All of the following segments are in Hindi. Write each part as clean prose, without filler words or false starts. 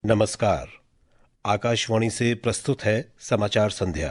नमस्कार। आकाशवाणी से प्रस्तुत है समाचार संध्या।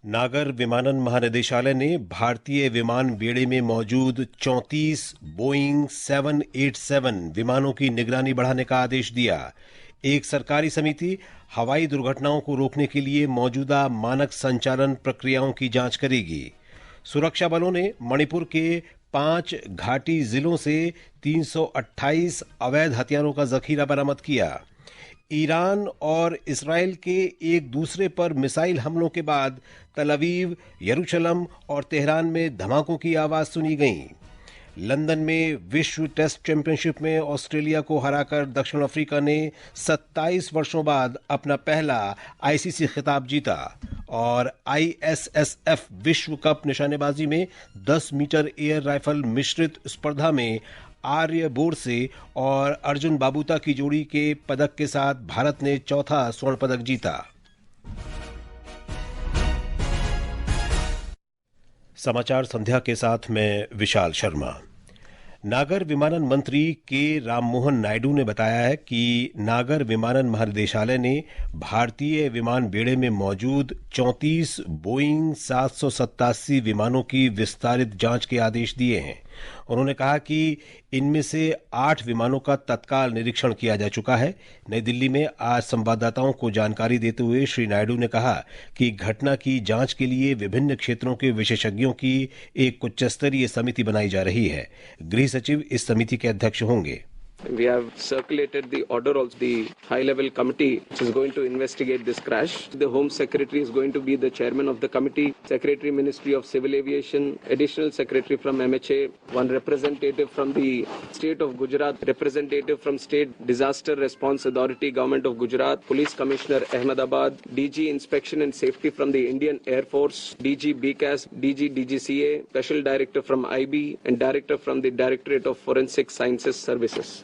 नागर विमानन महानिदेशालय ने भारतीय विमान बेड़े में मौजूद 34 बोइंग 787 विमानों की निगरानी बढ़ाने का आदेश दिया। एक सरकारी समिति हवाई दुर्घटनाओं को रोकने के लिए मौजूदा मानक संचालन प्रक्रियाओं की जांच करेगी। सुरक्षा बलों ने मणिपुर के 5 घाटी जिलों से 328 अवैध हथियारों का जखीरा बरामद किया। ईरान और इस्राएल के एक दूसरे पर मिसाइल हमलों के बाद तल अवीव, यरूशलेम और तेहरान में धमाकों की आवाज सुनी गई। लंदन में विश्व टेस्ट चैंपियनशिप में ऑस्ट्रेलिया को हराकर दक्षिण अफ्रीका ने 27 वर्षों बाद अपना पहला आईसीसी खिताब जीता। और आईएसएसएफ विश्व कप निशानेबाजी में 10 मीटर एयर राइफल मिश्रित स्पर्धा में आर्य बोरसे और अर्जुन बाबूता की जोड़ी के पदक के साथ भारत ने चौथा स्वर्ण पदक जीता। समाचार संध्या के साथ मैं विशाल शर्मा। नागर विमानन मंत्री के राममोहन नायडू ने बताया है कि नागर विमानन महानिदेशालय ने भारतीय विमान बेड़े में मौजूद 34 बोइंग 787 विमानों की विस्तारित जांच के आदेश दिए हैं। उन्होंने कहा कि इनमें से 8 विमानों का तत्काल निरीक्षण किया जा चुका है। नई दिल्ली में आज संवाददाताओं को जानकारी देते हुए श्री नायडू ने कहा कि घटना की जांच के लिए विभिन्न क्षेत्रों के विशेषज्ञों की एक उच्च स्तरीय समिति बनाई जा रही है। गृह सचिव इस समिति के अध्यक्ष होंगे। We have circulated the order of the high-level committee which is going to investigate this crash. The Home Secretary is going to be the chairman of the committee, Secretary Ministry of Civil Aviation, Additional Secretary from MHA, one representative from the State of Gujarat, representative from State Disaster Response Authority, Government of Gujarat, Police Commissioner Ahmedabad, DG Inspection and Safety from the Indian Air Force, DG BCAS, DG DGCA, Special Director from IB and Director from the Directorate of Forensic Sciences Services.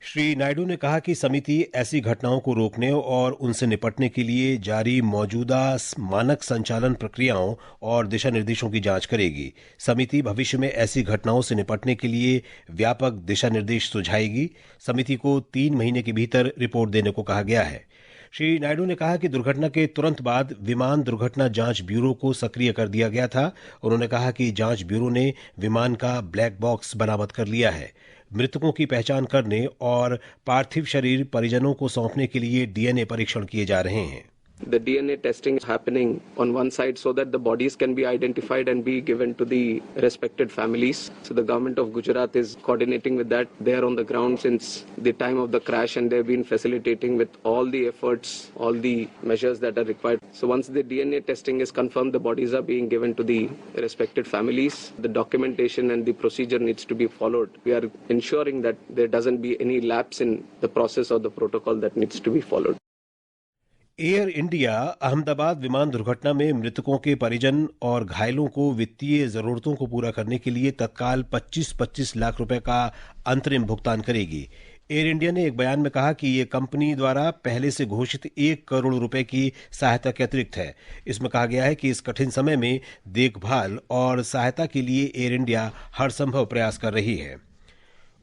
Shri Naidu ने कहा कि समिति ऐसी घटनाओं को रोकने और उनसे निपटने के लिए जारी मौजूदा मानक संचालन प्रक्रियाओं और दिशा निर्देशों की जांच करेगी। समिति भविष्य में ऐसी घटनाओं से निपटने के लिए व्यापक दिशा निर्देश सुझाएगी। समिति को 3 महीने के भीतर रिपोर्ट देने को कहा गया है। श्री नायडू ने कहा कि दुर्घटना के तुरंत बाद विमान दुर्घटना जांच ब्यूरो को सक्रिय कर दिया गया था। उन्होंने कहा कि जांच ब्यूरो ने विमान का ब्लैक बॉक्स बरामद कर लिया है। मृतकों की पहचान करने और पार्थिव शरीर परिजनों को सौंपने के लिए डीएनए परीक्षण किए जा रहे हैं। The DNA testing is happening on one side so that the bodies can be identified and be given to the respected families. So the government of Gujarat is coordinating with that. They are on the ground since the time of the crash and they've been facilitating with all the efforts, all the measures that are required. So once the DNA testing is confirmed, the bodies are being given to the respected families. The documentation and the procedure needs to be followed. We are ensuring that there doesn't be any lapse in the process or the protocol that needs to be followed. Air India Ahmedabad विमान दुर्घटना में मृतकों के परिजन और घायलों को वित्तीय जरूरतों को पूरा करने के लिए तत्काल 25-25 लाख रुपए का अंतरिम भुगतान करेगी। एयर इंडिया ने एक बयान में कहा कि ये कंपनी द्वारा पहले से घोषित 1 करोड़ रुपए की सहायता के अतिरिक्त है। इसमें कहा गया है कि इस कठिन समय में देखभाल और सहायता के लिए एयर इंडिया हर संभव प्रयास कर रही है।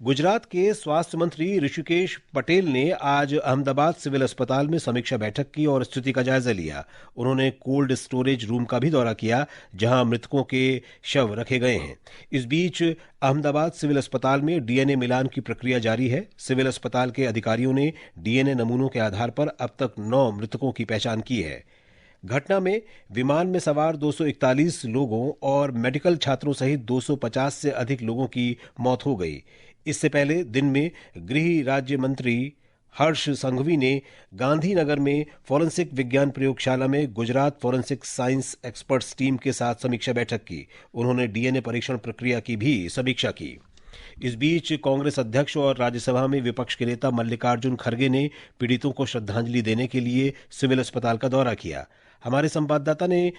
गुजरात के स्वास्थ्य मंत्री ऋषिकेश पटेल ने आज अहमदाबाद सिविल अस्पताल में समीक्षा बैठक की और स्थिति का जायजा लिया। उन्होंने कोल्ड स्टोरेज रूम का भी दौरा किया जहां मृतकों के शव रखे गए हैं। इस बीच अहमदाबाद सिविल अस्पताल में डीएनए मिलान की प्रक्रिया जारी है। सिविल अस्पताल के अधिकारियों ने डीएनए नमूनों के आधार पर अब तक 9 मृतकों की पहचान की है। घटना में विमान में सवार 241 लोगों और मेडिकल छात्रों सहित 250 से अधिक लोगों की मौत हो गई। इससे पहले दिन में गृह राज्य मंत्री हर्ष संघवी ने गांधीनगर में फॉरेंसिक विज्ञान प्रयोगशाला में Gujarat forensic science experts team के साथ समीक्षा बैठक की। उन्होंने डीएनए परीक्षण प्रक्रिया की भी समीक्षा की। इस बीच कांग्रेस अध्यक्ष और राज्यसभा में विपक्ष के नेता मल्लिकार्जुन खड़गे ने पीड़ितों को श्रद्धांजलि देने के लिए सिविल अस्पताल का दौरा किया। हमारे संवाददाता ने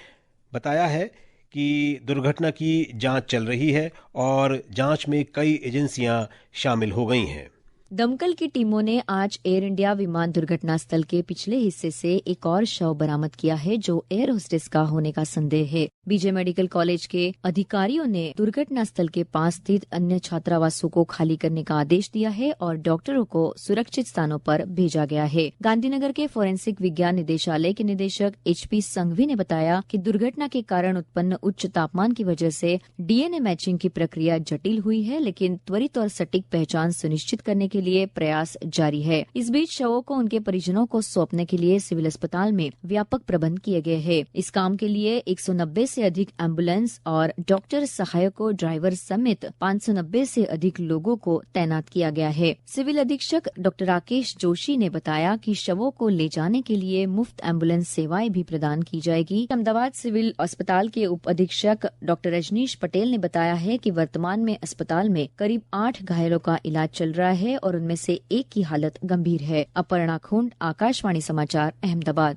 बताया है कि दुर्घटना की जांच चल रही है और जांच में कई एजेंसियां शामिल हो गई हैं। दमकल की टीमों ने आज एयर इंडिया विमान दुर्घटना स्थल के पिछले हिस्से से एक और शव बरामद किया है जो एयर होस्टेस का होने का संदेह है। बीजे मेडिकल कॉलेज के अधिकारियों ने दुर्घटना स्थल के पास स्थित अन्य छात्रावासों को खाली करने का आदेश दिया है और डॉक्टरों को सुरक्षित स्थानों पर भेजा गया है। गांधीनगर के फोरेंसिक विज्ञान निदेशालय के निदेशक HP संघवी ने बताया कि दुर्घटना के कारण उत्पन्न उच्च तापमान की वजह से DNA मैचिंग की प्रक्रिया जटिल हुई है, लेकिन त्वरित और सटीक पहचान सुनिश्चित करने के लिए प्रयास जारी है। इस बीच शवों को उनके परिजनों को सौंपने के लिए सिविल अस्पताल में व्यापक प्रबंध किए गए हैं। इस काम के लिए 190 से अधिक एम्बुलेंस और डॉक्टर, सहायकों, ड्राइवर समेत 590 से अधिक लोगों को तैनात किया गया है। सिविल अधीक्षक डॉक्टर राकेश जोशी ने बताया कि शवों को ले जाने के लिए मुफ्त एम्बुलेंस सेवाएं भी प्रदान की जाएगी। अहमदाबाद सिविल अस्पताल के उप अधीक्षक डॉक्टर रजनीश पटेल ने बताया है कि वर्तमान में अस्पताल में करीब 8 घायलों का इलाज चल रहा है और उनमें से एक की हालत गंभीर है। अपर्णा खुंड, आकाशवाणी समाचार, अहमदाबाद।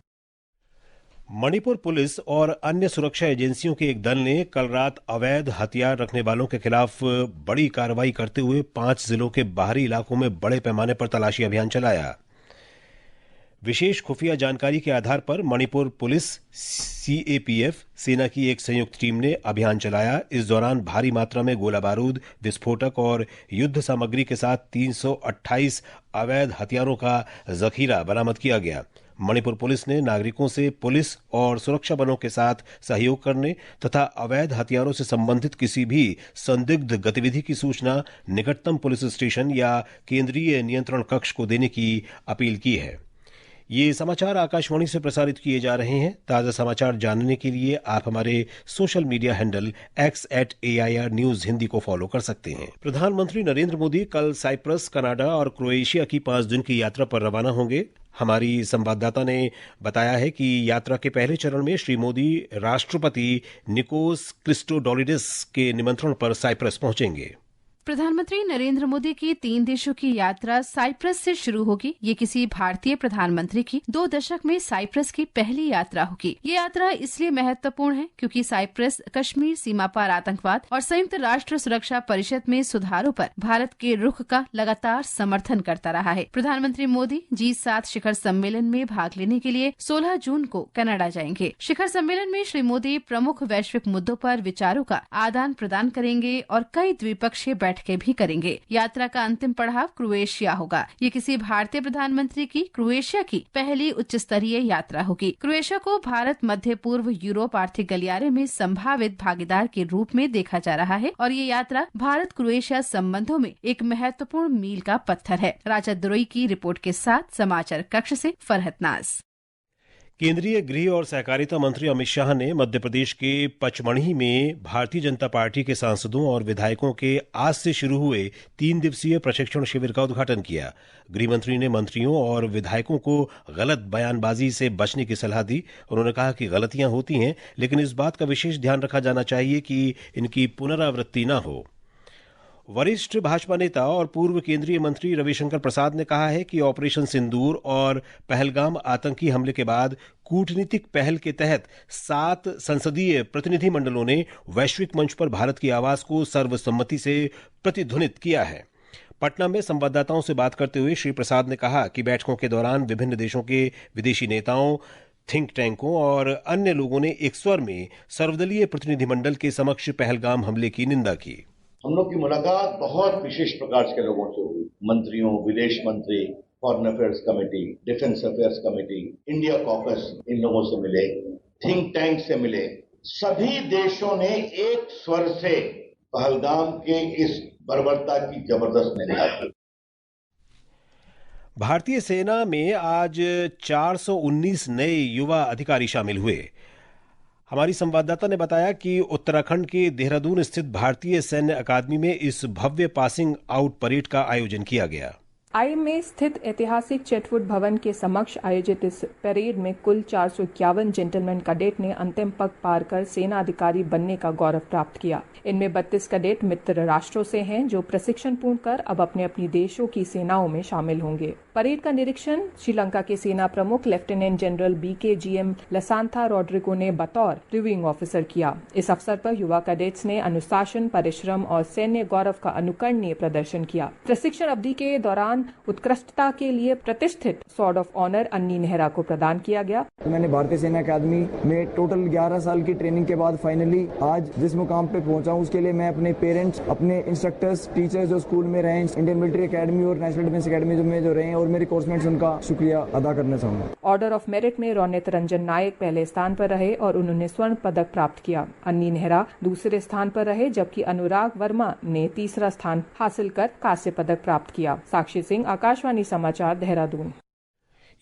मणिपुर पुलिस और अन्य सुरक्षा एजेंसियों के एक दल ने कल रात अवैध हथियार रखने वालों के खिलाफ बड़ी कार्रवाई करते हुए 5 जिलों के बाहरी इलाकों में बड़े पैमाने पर तलाशी अभियान चलाया। विशेष खुफिया जानकारी के आधार पर मणिपुर पुलिस, CAPF सेना की एक संयुक्त टीम ने अभियान चलाया। इस दौरान भारी मात्रा में गोला बारूद, विस्फोटक और युद्ध सामग्री के साथ 328 अवैध हथियारों का जखीरा बरामद किया गया। मणिपुर पुलिस ने नागरिकों से पुलिस और सुरक्षा बलों के साथ सहयोग करने तथा अवैध हथियारों से संबंधित किसी भी संदिग्ध गतिविधि की सूचना निकटतम पुलिस स्टेशन या केंद्रीय नियंत्रण कक्ष को देने की अपील की है। ये समाचार आकाशवाणी से प्रसारित किए जा रहे हैं। ताज़ा समाचार जानने के लिए आप हमारे social media handle X@AIR News Hindi को फॉलो कर सकते हैं। प्रधानमंत्री नरेंद्र मोदी कल साइप्रस, कनाडा और क्रोएशिया की 5 दिन की यात्रा पर रवाना होंगे। हमारी संवाददाता ने बताया है कि यात्रा के पहले चरण में श्री मोदी राष्ट्रपति निकोस क्रिस्टोडोलिडस के निमंत्रण पर साइप्रस पहुंचेंगे। प्रधानमंत्री नरेंद्र मोदी की 3 देशों की यात्रा साइप्रस से शुरू होगी। ये किसी भारतीय प्रधानमंत्री की 2 दशक में साइप्रस की पहली यात्रा होगी। ये यात्रा इसलिए महत्वपूर्ण है क्योंकि साइप्रस कश्मीर सीमा पार आतंकवाद और संयुक्त राष्ट्र सुरक्षा परिषद में सुधारों पर भारत के रुख का लगातार समर्थन करता रहा है। प्रधानमंत्री मोदी G7 शिखर सम्मेलन में भाग लेने के लिए 16 जून को कनाडा जाएंगे। शिखर सम्मेलन में श्री मोदी प्रमुख वैश्विक मुद्दों पर विचारों का आदान प्रदान करेंगे और कई द्विपक्षीय बैठकें भी करेंगे। यात्रा का अंतिम पड़ाव क्रोएशिया होगा। ये किसी भारतीय प्रधानमंत्री की क्रोएशिया की पहली उच्च स्तरीय यात्रा होगी। क्रोएशिया को भारत मध्य पूर्व यूरोप आर्थिक गलियारे में संभावित भागीदार के रूप में देखा जा रहा है और ये यात्रा भारत क्रोएशिया संबंधों में एक महत्वपूर्ण मील का पत्थर है। राजा द्रोई की रिपोर्ट के साथ समाचार कक्ष से फरहत नाज। केंद्रीय गृह और सहकारिता मंत्री अमित शाह ने मध्य प्रदेश के पचमढ़ी में भारतीय जनता पार्टी के सांसदों और विधायकों के आज से शुरू हुए 3 दिवसीय प्रशिक्षण शिविर का उद्घाटन किया। गृह मंत्री ने मंत्रियों और विधायकों को गलत बयानबाजी से बचने की सलाह दी। उन्होंने कहा कि गलतियां होती हैं, लेकिन इस बात का विशेष ध्यान रखा जाना चाहिए कि इनकी पुनरावृत्ति न हो। वरिष्ठ भाजपा नेता और पूर्व केंद्रीय मंत्री रविशंकर प्रसाद ने कहा है कि ऑपरेशन सिंदूर और पहलगाम आतंकी हमले के बाद कूटनीतिक पहल के तहत 7 संसदीय प्रतिनिधि मंडलों ने वैश्विक मंच पर भारत की आवाज को सर्वसम्मति से प्रतिध्वनित किया है। पटना में संवाददाताओं से बात करते हुए श्री प्रसाद ने कहा कि बैठकों के दौरान विभिन्न देशों के विदेशी नेताओं, थिंक टैंकों और अन्य लोगों ने एक स्वर में सर्वदलीय प्रतिनिधिमंडल के समक्ष पहलगाम हमले की निंदा की। हम लोग की मुलाकात बहुत विशेष प्रकार के लोगों से हुई। मंत्रियों, विदेश मंत्री, foreign affairs committee, defence affairs committee, India caucus, इन लोगों से मिले, थिंक टैंक से मिले। सभी देशों ने एक स्वर से पहलगाम के इस बर्बरता की जबरदस्त निंदा की। भारतीय सेना में आज 419 नए युवा अधिकारी शामिल हुए। हमारी संवाददाता ने बताया कि उत्तराखंड के देहरादून स्थित भारतीय सैन्य अकादमी में इस भव्य पासिंग आउट परेड का आयोजन किया गया। आई में स्थित ऐतिहासिक चेटवुड भवन के समक्ष आयोजित इस परेड में कुल 451 जेंटलमैन कैडेट ने अंतिम पग पार कर सेना अधिकारी बनने का गौरव प्राप्त किया। इनमें 32 कैडेट मित्र राष्ट्रों से हैं जो प्रशिक्षण पूर्ण कर अब अपने अपनी देशों की सेनाओं में शामिल होंगे। परेड का निरीक्षण श्रीलंका के सेना प्रमुख लेफ्टिनेंट जनरल BKGM लसांथा रॉड्रिगो ने बतौर रिव्यूइंग ऑफिसर किया। इस अवसर पर युवा कैडेट्स ने अनुशासन, परिश्रम और सैन्य गौरव का अनुकरणीय प्रदर्शन किया। प्रशिक्षण अवधि के दौरान दौरान उत्कृष्टता के लिए प्रतिष्ठित स्वॉर्ड ऑफ ऑनर अन्नी नेहरा को प्रदान किया गया। मैंने भारतीय सेना अकादमी में टोटल 11 साल की ट्रेनिंग के बाद फाइनली आज जिस मुकाम पे पहुंचा हूं, उसके लिए मैं अपने पेरेंट्स, अपने इंस्ट्रक्टर्स, टीचर्स जो स्कूल में रहे, इंडियन मिलिट्री अकेडमी और नेशनल डिफेंस अकेडमी में जो रहे और मेरे कोर्समेट्स, उनका शुक्रिया अदा करना चाहूंगा। ऑर्डर ऑफ मेरिट में रोनित रंजन नायक पहले स्थान पर रहे और उन्होंने स्वर्ण पदक प्राप्त किया। अन्नी नेहरा दूसरे स्थान पर रहे, जबकि अनुराग वर्मा ने तीसरा स्थान हासिल कर कांस्य पदक प्राप्त किया। साक्षी सिंह, आकाशवाणी समाचार, देहरादून।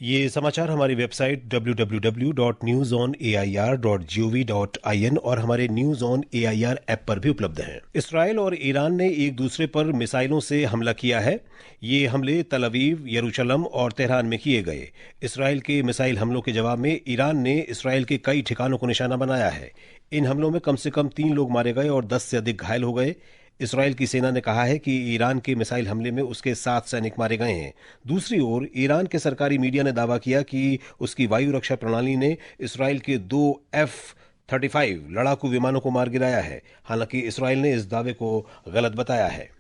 ये समाचार हमारी वेबसाइट www.newsonair.gov.in और हमारे न्यूज ऑन AIR ऐप पर भी उपलब्ध हैं। इसराइल और ईरान ने एक दूसरे पर मिसाइलों से हमला किया है। ये हमले तल अवीव, यरूशलेम और तेहरान में किए गए। इसराइल के मिसाइल हमलों के जवाब में ईरान ने इसराइल के कई ठिकानों को निशाना बनाया है। इन हमलों में कम से कम 3 लोग मारे गए और 10 से अधिक घायल हो गए। इसराइल की सेना ने कहा है कि ईरान के मिसाइल हमले में उसके 7 सैनिक मारे गए हैं। दूसरी ओर ईरान के सरकारी मीडिया ने दावा किया कि उसकी वायु रक्षा प्रणाली ने इसराइल के 2 F-35 लड़ाकू विमानों को मार गिराया है। हालांकि इसराइल ने इस दावे को गलत बताया है।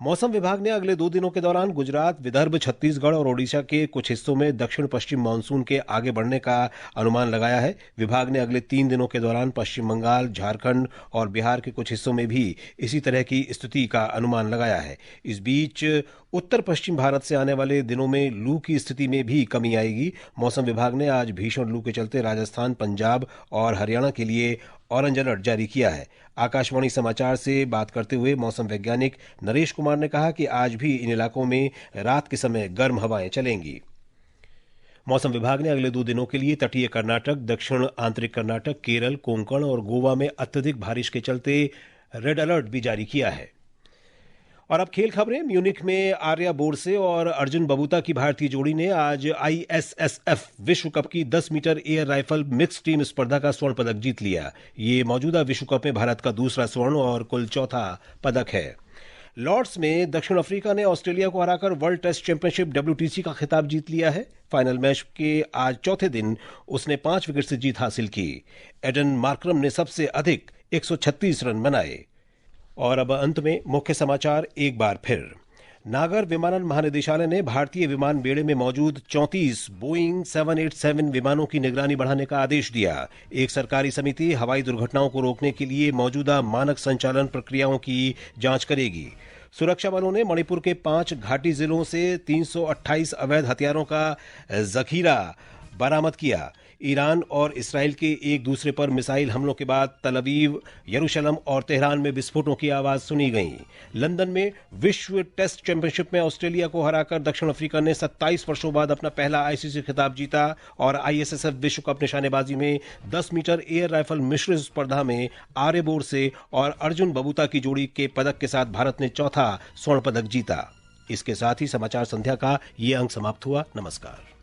मौसम विभाग ने अगले 2 दिनों के दौरान गुजरात, विदर्भ, छत्तीसगढ़ और ओडिशा के कुछ हिस्सों में दक्षिण पश्चिम मानसून के आगे बढ़ने का अनुमान लगाया है। विभाग ने अगले 3 दिनों के दौरान पश्चिम बंगाल, झारखंड और बिहार के कुछ हिस्सों में भी इसी तरह की स्थिति का अनुमान लगाया है। इस बीच उत्तर पश्चिम भारत से आने वाले दिनों में लू की स्थिति में भी कमी आएगी। मौसम विभाग ने आज भीषण लू के चलते राजस्थान, पंजाब और हरियाणा के लिए ऑरेंज अलर्ट जारी किया है। आकाशवाणी समाचार से बात करते हुए मौसम वैज्ञानिक नरेश कुमार ने कहा कि आज भी इन इलाकों में रात के समय गर्म हवाएं चलेंगी। मौसम विभाग ने अगले 2 दिनों के लिए तटीय कर्नाटक, दक्षिण आंतरिक कर्नाटक, केरल, कोंकण और गोवा में अत्यधिक बारिश के चलते रेड अलर्ट भी जारी किया है। और अब खेल खबरें। म्यूनिख में आर्या बोरसे और अर्जुन बबूता की भारतीय जोड़ी ने आज ISSF विश्व कप की 10 metre air rifle mix team स्पर्धा का स्वर्ण पदक जीत लिया। ये मौजूदा विश्व कप में भारत का दूसरा स्वर्ण और कुल चौथा पदक है। लॉर्ड्स में दक्षिण अफ्रीका ने ऑस्ट्रेलिया को हराकर वर्ल्ड टेस्ट चैंपियनशिप WTC का खिताब जीत लिया है। फाइनल मैच के आज चौथे दिन उसने 5 विकेट से जीत हासिल की। एडन मार्करम ने सबसे अधिक 136 रन बनाए। और अब अंत में मुख्य समाचार एक बार फिर। नागर विमानन महानिदेशालय ने भारतीय विमान बेड़े में मौजूद 34 बोइंग 787 विमानों की निगरानी बढ़ाने का आदेश दिया। एक सरकारी समिति हवाई दुर्घटनाओं को रोकने के लिए मौजूदा मानक संचालन प्रक्रियाओं की जांच करेगी। सुरक्षा बलों ने मणिपुर के 5 घाटी जिलों से 328 अवैध हथियारों का जखीरा बरामद किया। ईरान और इसराइल के एक दूसरे पर मिसाइल हमलों के बाद तल अवीव, यरूशलेम और तेहरान में विस्फोटों की आवाज सुनी गई। लंदन में विश्व टेस्ट चैंपियनशिप में ऑस्ट्रेलिया को हराकर दक्षिण अफ्रीका ने 27 वर्षों बाद अपना पहला ICC खिताब जीता। और ISSF विश्व कप निशानेबाजी में 10 मीटर एयर राइफल मिश्र स्पर्धा में आर्य बोरसे और अर्जुन बबूता की जोड़ी के पदक के साथ भारत ने चौथा स्वर्ण पदक जीता। इसके साथ ही समाचार संध्या का ये अंक समाप्त हुआ। नमस्कार।